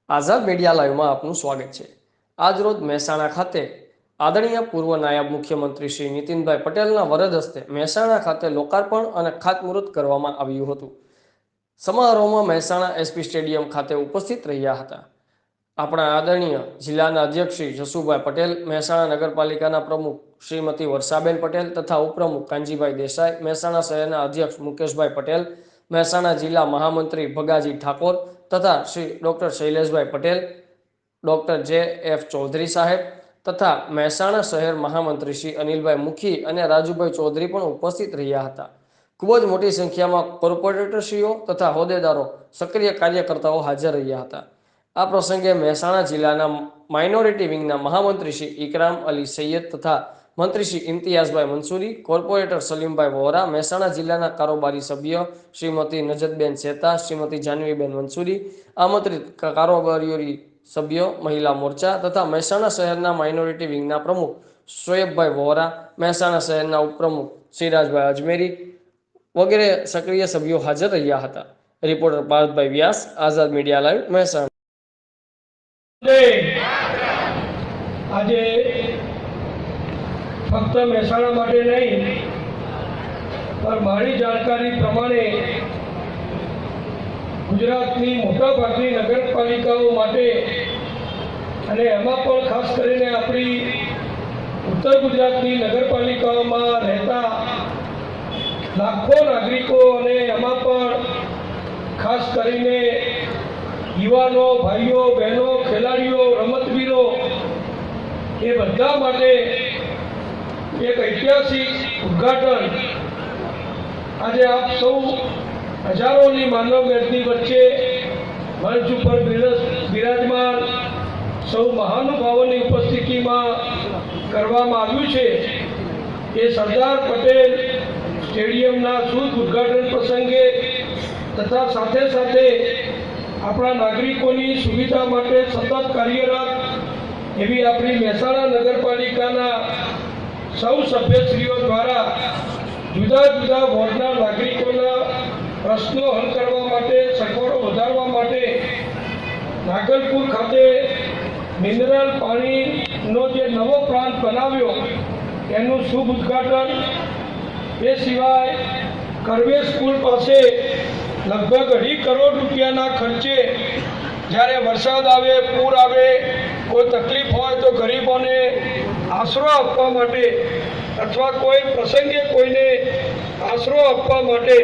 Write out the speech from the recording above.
આઝાદ media લાઈવમાં આપનું સ્વાગત છે। આજરોજ મહેસાણા ખાતે આદરણીય પૂર્વ નાયબ મુખ્યમંત્રી શ્રી નીતિનભાઈ પટેલના વરદ હસ્તે મહેસાણા ખાતે લોકાર્પણ અને ખાતમુહૂર્ત કરવામાં આવ્યું હતું। સમારોહમાં મહેસાણા એસપી સ્ટેડિયમ ખાતે ઉપસ્થિત રહ્યા હતા। આપણા આદરણીય જિલ્લાના અધ્યક્ષ શ્રી જસુભાઈ પટેલ, મહેસાણા નગરપાલિકાના પ્રમુખ શ્રીમતી વર્ષાબેન પટેલ તથા ઉપપ્રમુખ કાનજીભાઈ દેસાઈ, મહેસાણા શહેરના અધ્યક્ષ મુકેશભાઈ પટેલ, મહેસાણા જિલ્લા મહામંત્રી ભગાજી ઠાકોર તથા શ્રી ડૉક્ટર શૈલેષભાઈ પટેલ, ડૉક્ટર જે.એફ. ચૌધરી સાહેબ તથા મહેસાણા શહેર મહામંત્રી શ્રી અનિલભાઈ મુખી અને રાજુભાઈ ચૌધરી પણ ઉપસ્થિત રહ્યા હતા। ખૂબ જ મોટી સંખ્યામાં કોર્પોરેટરશ્રીઓ તથા હોદ્દેદારો, સક્રિય કાર્યકર્તાઓ હાજર રહ્યા હતા। આ પ્રસંગે મહેસાણા જિલ્લાના માઇનોરિટી વિંગના મહામંત્રી શ્રી ઇકરામ અલી સૈયદ તથા મંત્રી શ્રી ઇમ્તિયાઝભાઈ મંસૂરી, કોર્પોરેટર સલીમભાઈ વોરા, મહેસાણા જિલ્લાના કારોબારી સભ્ય શ્રીમતી નજતબેન સેતા, શ્રીમતી જાનવીબેન મંસૂરી, આમંત્રિત કારોબારી સભ્યો, મહિલા મોરચા તથા મહેસાણા શહેરના માઇનોરિટી વિંગના પ્રમુખ શોએબભાઈ વોરા, મહેસાણા શહેરના ઉપપ્રમુખ સિરાજભાઈ અજમેરી વગેરે સક્રિય સભ્યો હાજર રહ્યા હતા। રિપોર્ટર પાર્થભાઈ વ્યાસ, આઝાદ મીડિયા લાઈવ, મહેસાણા। આજે ફક્ત મહેસાણા માટે નહીં, પણ મારી જાણકારી પ્રમાણે ગુજરાતની મોટાભાગની નગરપાલિકાઓ માટે અને એમાં પણ ખાસ કરીને આપણી ઉત્તર ગુજરાતની નગરપાલિકાઓમાં રહેતા લાખો નાગરિકો અને એમાં પણ ખાસ કરીને યુવાનો, ભાઈઓ, બહેનો, ખેલાડીઓ, રમતવીરો એ બધા માટે એક ઐતિહાસિક ઉદ્ઘાટન આજે આપ સૌ હજારોની માનવ મેદની વચ્ચે મંચ ઉપર બિરાજમાન સૌ મહાનુભાવોની ઉપસ્થિતિમાં કરવામાં આવ્યું છે। એ સરદાર પટેલ સ્ટેડિયમના શુભ ઉદ્ઘાટન પ્રસંગે તથા સાથે સાથે આપણા નાગરિકોની સુવિધા માટે સતત કાર્યરત એવી આપણી મહેસાણા નગરપાલિકાના સૌ સભ્યશ્રીઓ દ્વારા જુદા જુદા વોર્ડના નાગરિકોના પ્રશ્નો હલ કરવા માટે, સગવડો વધારવા માટે નાગલપુર ખાતે મિનરલ પાણીનો જે નવો પ્લાન્ટ બનાવ્યો એનું શુભ ઉદ્ઘાટન, એ સિવાય કરવે સ્કૂલ પાસે લગભગ 2.5 કરોડ રૂપિયાના ખર્ચે જ્યારે વરસાદ આવે, પૂર આવે, કોઈ તકલીફ હોય તો ગરીબોને આશરો આપવા માટે અથવા કોઈ પ્રસંગે કોઈને આશરો આપવા માટે